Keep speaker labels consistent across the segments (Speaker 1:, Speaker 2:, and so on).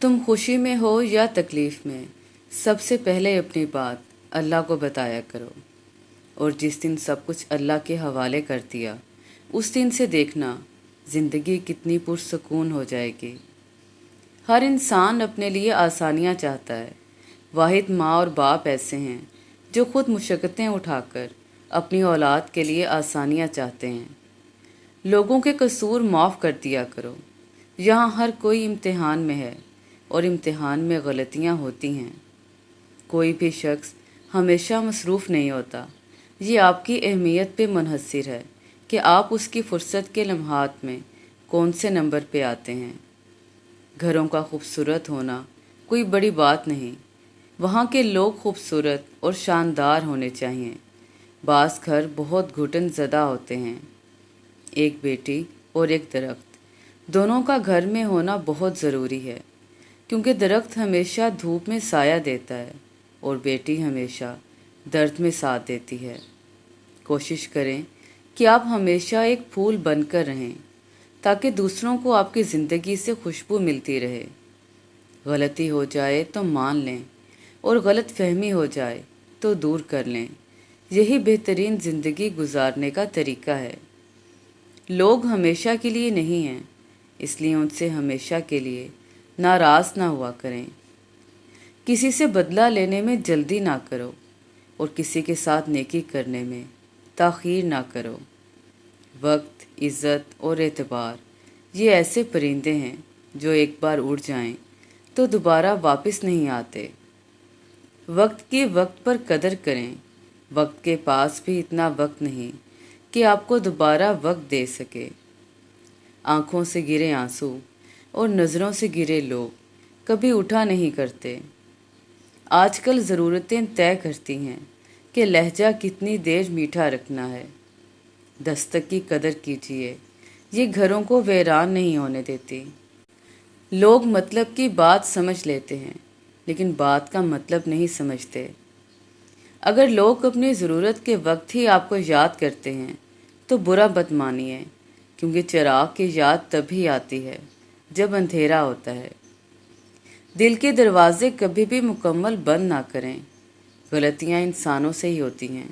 Speaker 1: तुम खुशी में हो या तकलीफ़ में, सबसे पहले अपनी बात अल्लाह को बताया करो। और जिस दिन सब कुछ अल्लाह के हवाले कर दिया, उस दिन से देखना ज़िंदगी कितनी पुरसकून हो जाएगी। हर इंसान अपने लिए आसानियाँ चाहता है। वाहिद माँ और बाप ऐसे हैं जो खुद मुशक्क़तें उठाकर अपनी औलाद के लिए आसानियाँ चाहते हैं। लोगों के कसूर माफ़ कर दिया करो। यहाँ हर कोई इम्तिहान में है और इम्तिहान में गलतियाँ होती हैं। कोई भी शख्स हमेशा मसरूफ़ नहीं होता। ये आपकी अहमियत पे मुनहसर है कि आप उसकी फ़ुर्सत के लम्हात में कौन से नंबर पे आते हैं। घरों का खूबसूरत होना कोई बड़ी बात नहीं, वहाँ के लोग खूबसूरत और शानदार होने चाहिए। बास घर बहुत घुटन ज़दा होते हैं। एक बेटी और एक दरख्त, दोनों का घर में होना बहुत ज़रूरी है, क्योंकि दरख्त हमेशा धूप में साया देता है और बेटी हमेशा दर्द में साथ देती है। कोशिश करें कि आप हमेशा एक फूल बनकर रहें, ताकि दूसरों को आपकी ज़िंदगी से खुशबू मिलती रहे। गलती हो जाए तो मान लें और गलत फहमी हो जाए तो दूर कर लें। यही बेहतरीन ज़िंदगी गुजारने का तरीका है। लोग हमेशा के लिए नहीं हैं, इसलिए उनसे हमेशा के लिए नाराज़ ना हुआ करें। किसी से बदला लेने में जल्दी ना करो और किसी के साथ नेकी करने में ताख़ीर ना करो। वक्त, इज़्ज़त और एतबार ये ऐसे परिंदे हैं जो एक बार उड़ जाएं तो दोबारा वापस नहीं आते। वक्त की वक्त पर कदर करें। वक्त के पास भी इतना वक्त नहीं कि आपको दोबारा वक्त दे सके। आँखों से गिरे आंसू और नज़रों से गिरे लोग कभी उठा नहीं करते। आजकल ज़रूरतें तय करती हैं कि लहजा कितनी देर मीठा रखना है। दस्तक की कदर कीजिए, ये घरों को वीरान नहीं होने देती। लोग मतलब की बात समझ लेते हैं, लेकिन बात का मतलब नहीं समझते। अगर लोग अपनी ज़रूरत के वक्त ही आपको याद करते हैं तो बुरा मत मानिए, क्योंकि चिराग की याद तभी आती है जब अंधेरा होता है। दिल के दरवाजे कभी भी मुकम्मल बंद ना करें। गलतियाँ इंसानों से ही होती हैं।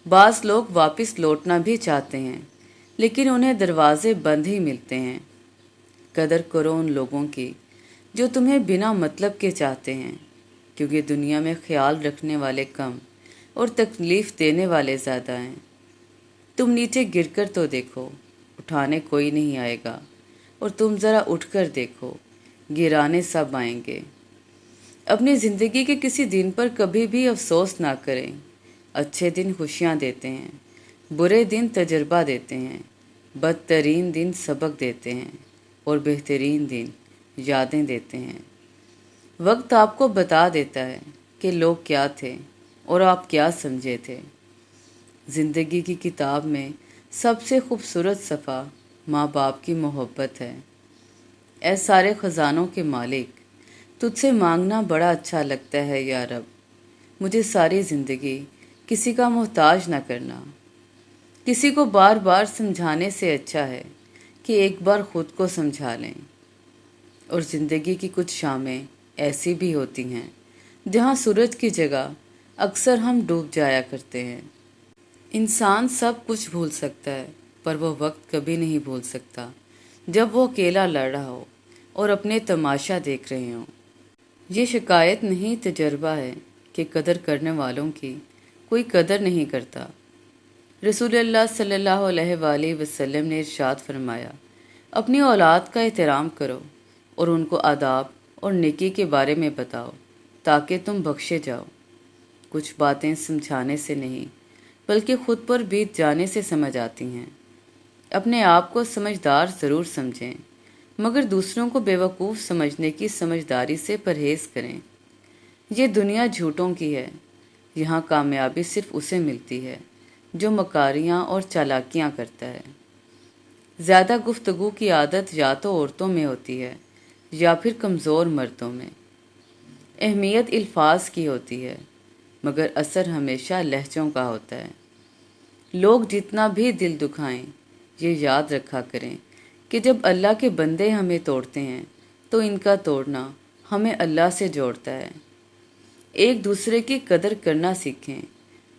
Speaker 1: बाज़ लोग वापस लौटना भी चाहते हैं, लेकिन उन्हें दरवाजे बंद ही मिलते हैं। कदर करो उन लोगों की जो तुम्हें बिना मतलब के चाहते हैं, क्योंकि दुनिया में ख्याल रखने वाले कम और तकलीफ़ देने वाले ज़्यादा हैं। तुम नीचे गिरकर तो देखो, उठाने कोई नहीं आएगा, और तुम ज़रा उठकर देखो, गिराने सब आएंगे। अपनी ज़िंदगी के किसी दिन पर कभी भी अफसोस ना करें। अच्छे दिन खुशियाँ देते हैं, बुरे दिन तजर्बा देते हैं, बदतरीन दिन सबक देते हैं और बेहतरीन दिन यादें देते हैं। वक्त आपको बता देता है कि लोग क्या थे और आप क्या समझे थे। ज़िंदगी की किताब में सबसे खूबसूरत सफ़ा माँ बाप की मोहब्बत है। ऐ सारे ख़जानों के मालिक, तुझसे मांगना बड़ा अच्छा लगता है या रब, मुझे सारी ज़िंदगी किसी का मोहताज ना करना। किसी को बार बार समझाने से अच्छा है कि एक बार ख़ुद को समझा लें। और ज़िंदगी की कुछ शामें ऐसी भी होती हैं जहाँ सूरज की जगह अक्सर हम डूब जाया करते हैं। इंसान सब कुछ भूल सकता है, पर वो वक्त कभी नहीं भूल सकता जब वो अकेला लड़ रहा हो और अपने तमाशा देख रहे हों। ये शिकायत नहीं, तजर्बा है कि कदर करने वालों की कोई कदर नहीं करता। रसूलुल्लाह सल्लल्लाहु अलैहि वसल्लम ने इरशाद फरमाया, अपनी औलाद का एहतराम करो और उनको आदाब और नेकी के बारे में बताओ, ताकि तुम बख्शे जाओ। कुछ बातें समझाने से नहीं, बल्कि ख़ुद पर बीत जाने से समझ आती हैं। अपने आप को समझदार ज़रूर समझें, मगर दूसरों को बेवकूफ़ समझने की समझदारी से परहेज़ करें। ये दुनिया झूठों की है। यहाँ कामयाबी सिर्फ उसे मिलती है जो मकारियाँ और चालाकियाँ करता है। ज़्यादा गुफ्तगू की आदत या तो औरतों में होती है या फिर कमज़ोर मर्दों में। अहमियत अल्फाज की होती है, मगर असर हमेशा लहजों का होता है। लोग जितना भी दिल दुखाएं, ये याद रखा करें कि जब अल्लाह के बंदे हमें तोड़ते हैं तो इनका तोड़ना हमें अल्लाह से जोड़ता है। एक दूसरे की कदर करना सीखें,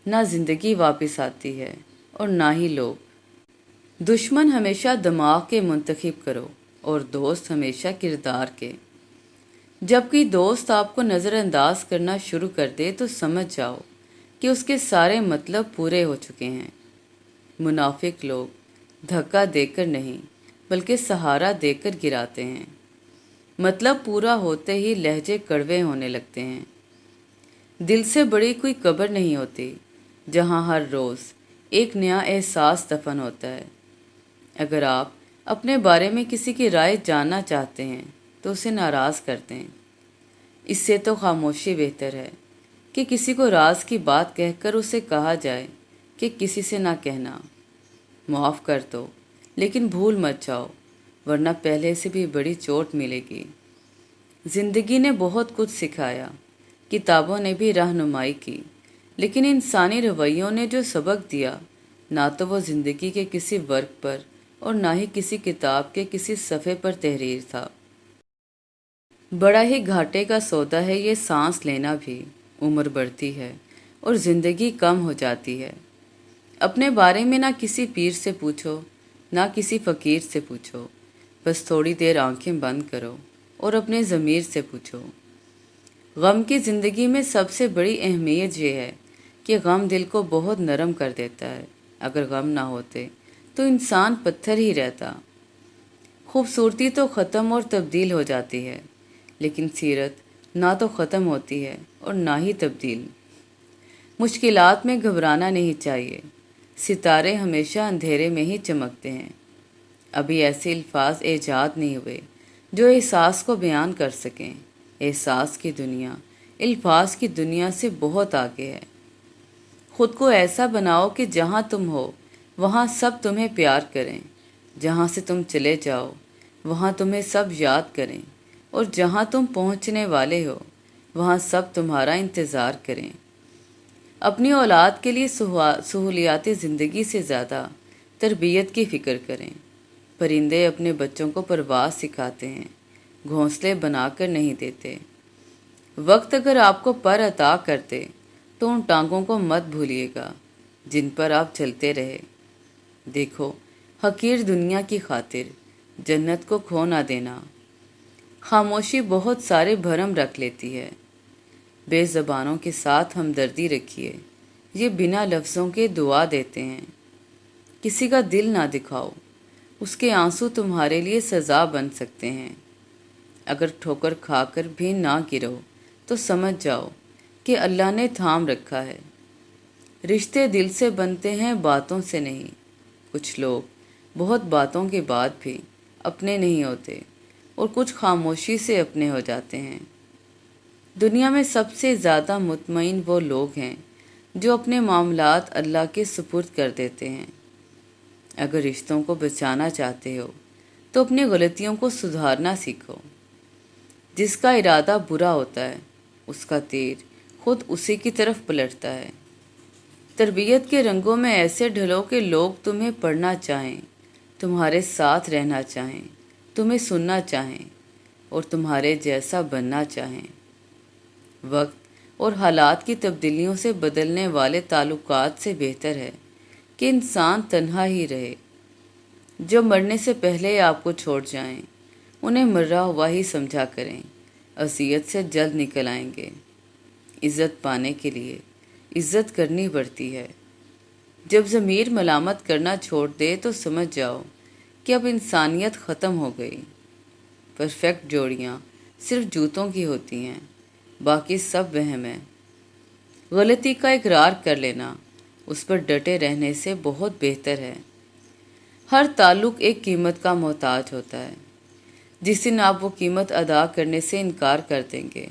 Speaker 1: ना ज़िंदगी वापस आती है और ना ही लोग। दुश्मन हमेशा दिमाग के मुंतखब करो और दोस्त हमेशा किरदार के। जबकि दोस्त आपको नज़रअंदाज करना शुरू कर दे तो समझ जाओ कि उसके सारे मतलब पूरे हो चुके हैं। मुनाफिक लोग धक्का देकर नहीं बल्कि सहारा देकर गिराते हैं। मतलब पूरा होते ही लहजे कड़वे होने लगते हैं। दिल से बड़ी कोई कब्र नहीं होती जहां हर रोज़ एक नया एहसास दफन होता है। अगर आप अपने बारे में किसी की राय जानना चाहते हैं तो उसे नाराज़ करते हैं। इससे तो खामोशी बेहतर है कि किसी को राज की बात कहकर उसे कहा जाए कि किसी से ना कहना। माफ़ कर दो लेकिन भूल मत जाओ, वरना पहले से भी बड़ी चोट मिलेगी। ज़िंदगी ने बहुत कुछ सिखाया, किताबों ने भी रहनुमाई की, लेकिन इंसानी रवैयों ने जो सबक दिया, ना तो वो ज़िंदगी के किसी वर्ग पर और ना ही किसी किताब के किसी सफ़े पर तहरीर था। बड़ा ही घाटे का सौदा है ये सांस लेना भी। उम्र बढ़ती है और ज़िंदगी कम हो जाती है। अपने बारे में ना किसी पीर से पूछो, ना किसी फ़कीर से पूछो। बस थोड़ी देर आंखें बंद करो और अपने ज़मीर से पूछो। गम की ज़िंदगी में सबसे बड़ी अहमियत ये है कि गम दिल को बहुत नरम कर देता है। अगर गम ना होते तो इंसान पत्थर ही रहता। खूबसूरती तो ख़त्म और तब्दील हो जाती है, लेकिन सीरत ना तो ख़त्म होती है और ना ही तब्दील। मुश्किलात में घबराना नहीं चाहिए। सितारे हमेशा अंधेरे में ही चमकते हैं। अभी ऐसे अल्फाज ईजाद नहीं हुए जो एहसास को बयान कर सकें। एहसास की दुनिया अल्फाज की दुनिया से बहुत आगे है। खुद को ऐसा बनाओ कि जहाँ तुम हो वहाँ सब तुम्हें प्यार करें। जहाँ से तुम चले जाओ वहाँ तुम्हें सब याद करें, और जहाँ तुम पहुँचने वाले हो वहाँ सब तुम्हारा इंतज़ार करें। अपनी औलाद के लिए सहूलियात ज़िंदगी से ज़्यादा तरबियत की फ़िक्र करें। परिंदे अपने बच्चों को परवाज़ सिखाते हैं, घोंसले बनाकर नहीं देते। वक्त अगर आपको पर अता करते तो उन टांगों को मत भूलिएगा जिन पर आप चलते रहे। देखो, हकीर दुनिया की खातिर जन्नत को खो ना देना। खामोशी बहुत सारे भरम रख लेती है। बेज़बानों के साथ हमदर्दी रखिए, ये बिना लफ्ज़ों के दुआ देते हैं। किसी का दिल ना दिखाओ, उसके आंसू तुम्हारे लिए सज़ा बन सकते हैं। अगर ठोकर खाकर भी ना गिरो तो समझ जाओ कि अल्लाह ने थाम रखा है। रिश्ते दिल से बनते हैं, बातों से नहीं। कुछ लोग बहुत बातों के बाद भी अपने नहीं होते और कुछ खामोशी से अपने हो जाते हैं। दुनिया में सबसे ज़्यादा मुतमईन वो लोग हैं जो अपने मामलात अल्लाह के सुपुर्द कर देते हैं। अगर रिश्तों को बचाना चाहते हो तो अपनी गलतियों को सुधारना सीखो। जिसका इरादा बुरा होता है उसका तीर खुद उसी की तरफ पलटता है। तरबियत के रंगों में ऐसे ढलो कि लोग तुम्हें पढ़ना चाहें, तुम्हारे साथ रहना चाहें, तुम्हें सुनना चाहें और तुम्हारे जैसा बनना चाहें। वक्त और हालात की तब्दीलियों से बदलने वाले ताल्लुकात से बेहतर है कि इंसान तन्हा ही रहे। जो मरने से पहले आपको छोड़ जाएं, उन्हें मर्रा हुआ ही समझा करें। असियत से जल्द निकल आएंगे। इज़्ज़त पाने के लिए इज़्ज़त करनी पड़ती है। जब ज़मीर मलामत करना छोड़ दे तो समझ जाओ कि अब इंसानियत ख़त्म हो गई। परफेक्ट जोड़ियाँ सिर्फ जूतों की होती हैं, बाकी सब वहम है। गलती का इकरार कर लेना उस पर डटे रहने से बहुत बेहतर है। हर ताल्लुक़ एक कीमत का मोहताज होता है। जिस दिन आप वो कीमत अदा करने से इनकार कर देंगे,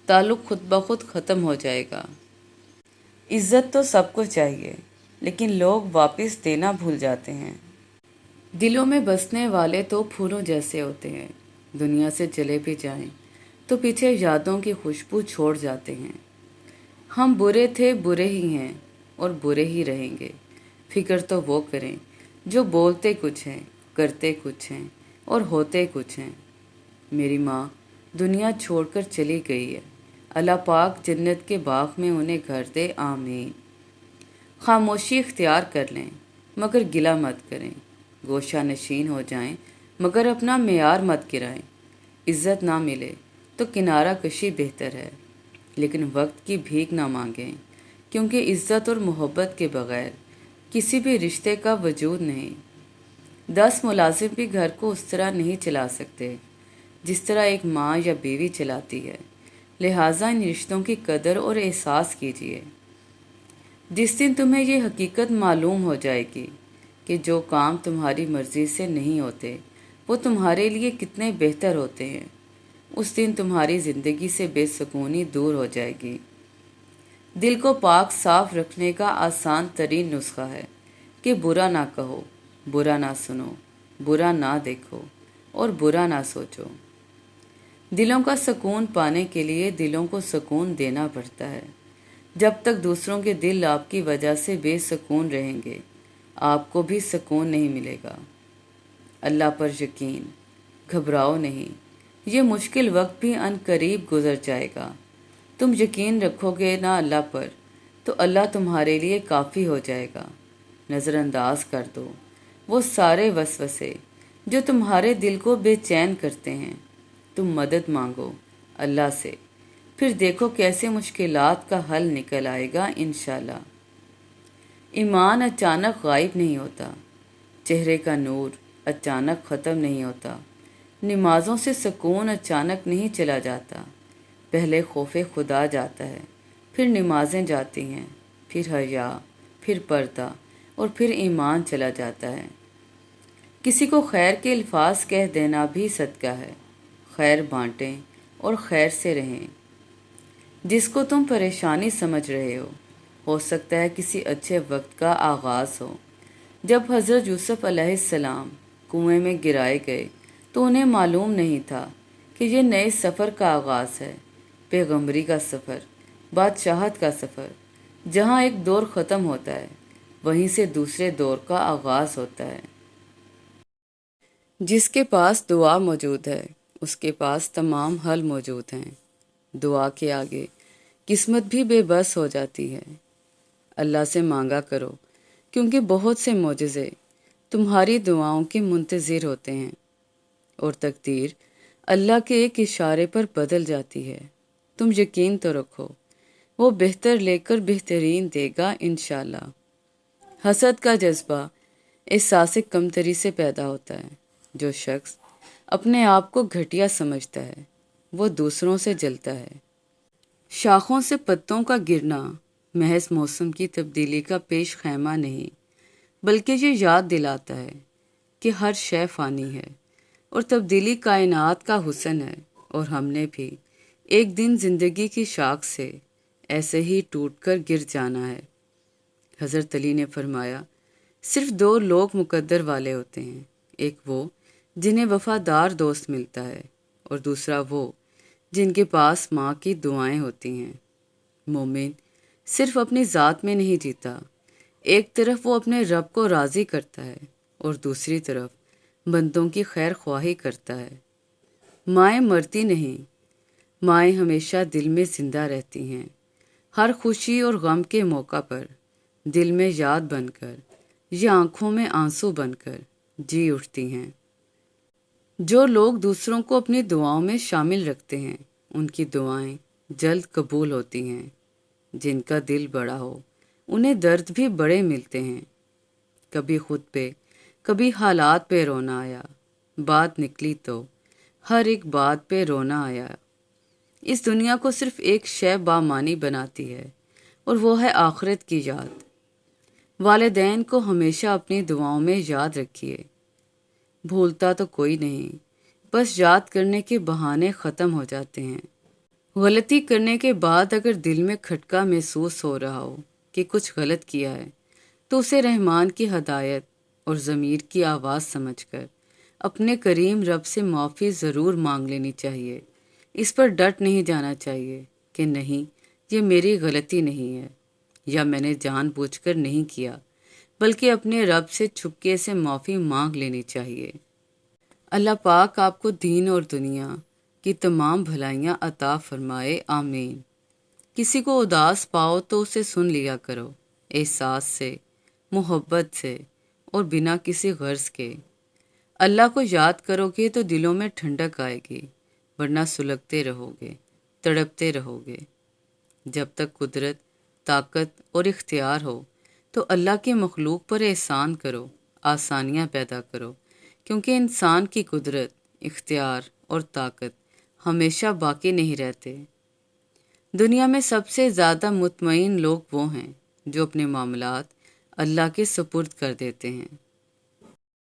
Speaker 1: ताल्लुक़ खुद ब खुद ख़त्म हो जाएगा। इज़्ज़त तो सबको चाहिए, लेकिन लोग वापस देना भूल जाते हैं। दिलों में बसने वाले तो फूलों जैसे होते हैं। दुनिया से चले भी जाएं तो पीछे यादों की खुशबू छोड़ जाते हैं। हम बुरे थे, बुरे ही हैं और बुरे ही रहेंगे। फिक्र तो वो करें जो बोलते कुछ हैं, करते कुछ हैं और होते कुछ हैं। मेरी माँ دنیا چھوڑ کر چلی گئی ہے۔ اللہ پاک جنت کے باغ میں انہیں گھر دے، آمین۔ خاموشی اختیار کر لیں مگر گلہ مت کریں، گوشہ نشین ہو جائیں مگر اپنا معیار مت گرائیں۔ عزت نہ ملے تو کنارہ کشی بہتر ہے، لیکن وقت کی بھیک نہ مانگیں، کیونکہ عزت اور محبت کے بغیر کسی بھی رشتے کا وجود نہیں۔ 10 ملازم بھی گھر کو اس طرح نہیں چلا سکتے جس طرح ایک ماں یا بیوی چلاتی ہے، لہٰذا ان رشتوں کی قدر اور احساس کیجیے۔ جس دن تمہیں یہ حقیقت معلوم ہو جائے گی کہ جو کام تمہاری مرضی سے نہیں ہوتے وہ تمہارے لیے کتنے بہتر ہوتے ہیں، اس دن تمہاری زندگی سے بے سکونی دور ہو جائے گی۔ دل کو پاک صاف رکھنے کا آسان ترین نسخہ ہے کہ برا نہ کہو، برا نہ سنو، برا نہ دیکھو اور برا نہ سوچو۔ دلوں کا سکون پانے کے لیے دلوں کو سکون دینا پڑتا ہے۔ جب تک دوسروں کے دل آپ کی وجہ سے بے سکون رہیں گے، آپ کو بھی سکون نہیں ملے گا۔ اللہ پر یقین، گھبراؤ نہیں، یہ مشکل وقت بھی عن قریب گزر جائے گا۔ تم یقین رکھو گے نا اللہ پر، تو اللہ تمہارے لیے کافی ہو جائے گا۔ نظر انداز کر دو وہ سارے وسوسے جو تمہارے دل کو بے چین کرتے ہیں۔ تم مدد مانگو اللہ سے، پھر دیکھو کیسے مشکلات کا حل نکل آئے گا انشاءاللہ۔ ایمان اچانک غائب نہیں ہوتا، چہرے کا نور اچانک ختم نہیں ہوتا، نمازوں سے سکون اچانک نہیں چلا جاتا۔ پہلے خوف خدا جاتا ہے، پھر نمازیں جاتی ہیں، پھر حیا، پھر پردہ اور پھر ایمان چلا جاتا ہے۔ کسی کو خیر کے الفاظ کہہ دینا بھی صدقہ ہے۔ خیر بانٹیں اور خیر سے رہیں۔ جس کو تم پریشانی سمجھ رہے ہو سکتا ہے کسی اچھے وقت کا آغاز ہو۔ جب حضرت یوسف علیہ السلام کنویں میں گرائے گئے تو انہیں معلوم نہیں تھا کہ یہ نئے سفر کا آغاز ہے، پیغمبری کا سفر، بادشاہت کا سفر۔ جہاں ایک دور ختم ہوتا ہے وہیں سے دوسرے دور کا آغاز ہوتا ہے۔ جس کے پاس دعا موجود ہے اس کے پاس تمام حل موجود ہیں۔ دعا کے آگے قسمت بھی بے بس ہو جاتی ہے۔ اللہ سے مانگا کرو، کیونکہ بہت سے معجزے تمہاری دعاؤں کے منتظر ہوتے ہیں، اور تقدیر اللہ کے ایک اشارے پر بدل جاتی ہے۔ تم یقین تو رکھو، وہ بہتر لے کر بہترین دے گا انشاءاللہ۔ حسد کا جذبہ احساس کمتری سے پیدا ہوتا ہے۔ جو شخص اپنے آپ کو گھٹیا سمجھتا ہے وہ دوسروں سے جلتا ہے۔ شاخوں سے پتوں کا گرنا محض موسم کی تبدیلی کا پیش خیمہ نہیں، بلکہ یہ یاد دلاتا ہے کہ ہر شے فانی ہے اور تبدیلی کائنات کا حسن ہے، اور ہم نے بھی ایک دن زندگی کی شاخ سے ایسے ہی ٹوٹ کر گر جانا ہے۔ حضرت علی نے فرمایا، صرف 2 لوگ مقدر والے ہوتے ہیں، ایک وہ جنہیں وفادار دوست ملتا ہے، اور دوسرا وہ جن کے پاس ماں کی دعائیں ہوتی ہیں۔ مومن صرف اپنی ذات میں نہیں جیتا، ایک طرف وہ اپنے رب کو راضی کرتا ہے اور دوسری طرف بندوں کی خیر خواہی کرتا ہے۔ مائیں مرتی نہیں، مائیں ہمیشہ دل میں زندہ رہتی ہیں، ہر خوشی اور غم کے موقع پر دل میں یاد بن کر یا آنکھوں میں آنسو بن کر جی اٹھتی ہیں۔ جو لوگ دوسروں کو اپنی دعاؤں میں شامل رکھتے ہیں ان کی دعائیں جلد قبول ہوتی ہیں۔ جن کا دل بڑا ہو انہیں درد بھی بڑے ملتے ہیں۔ کبھی خود پہ، کبھی حالات پہ رونا آیا، بات نکلی تو ہر ایک بات پہ رونا آیا۔ اس دنیا کو صرف ایک شے بامانی بناتی ہے، اور وہ ہے آخرت کی یاد۔ والدین کو ہمیشہ اپنی دعاؤں میں یاد رکھیے۔ بھولتا تو کوئی نہیں، بس یاد کرنے کے بہانے ختم ہو جاتے ہیں۔ غلطی کرنے کے بعد اگر دل میں کھٹکا محسوس ہو رہا ہو کہ کچھ غلط کیا ہے، تو اسے رحمان کی ہدایت اور ضمیر کی آواز سمجھ کر اپنے کریم رب سے معافی ضرور مانگ لینی چاہیے۔ اس پر ڈٹ نہیں جانا چاہیے کہ نہیں، یہ میری غلطی نہیں ہے، یا میں نے جان بوجھ کر نہیں کیا، بلکہ اپنے رب سے چھپکے سے معافی مانگ لینی چاہیے۔ اللہ پاک آپ کو دین اور دنیا کی تمام بھلائیاں عطا فرمائے، آمین۔ کسی کو اداس پاؤ تو اسے سن لیا کرو، احساس سے، محبت سے اور بنا کسی غرض کے۔ اللہ کو یاد کرو گے تو دلوں میں ٹھنڈک آئے گی، ورنہ سلگتے رہو گے، تڑپتے رہو گے۔ جب تک قدرت، طاقت اور اختیار ہو تو اللہ کی مخلوق پر احسان کرو، آسانیاں پیدا کرو، کیونکہ انسان کی قدرت، اختیار اور طاقت ہمیشہ باقی نہیں رہتے۔ دنیا میں سب سے زیادہ مطمئن لوگ وہ ہیں جو اپنے معاملات اللہ کے سپرد کر دیتے ہیں۔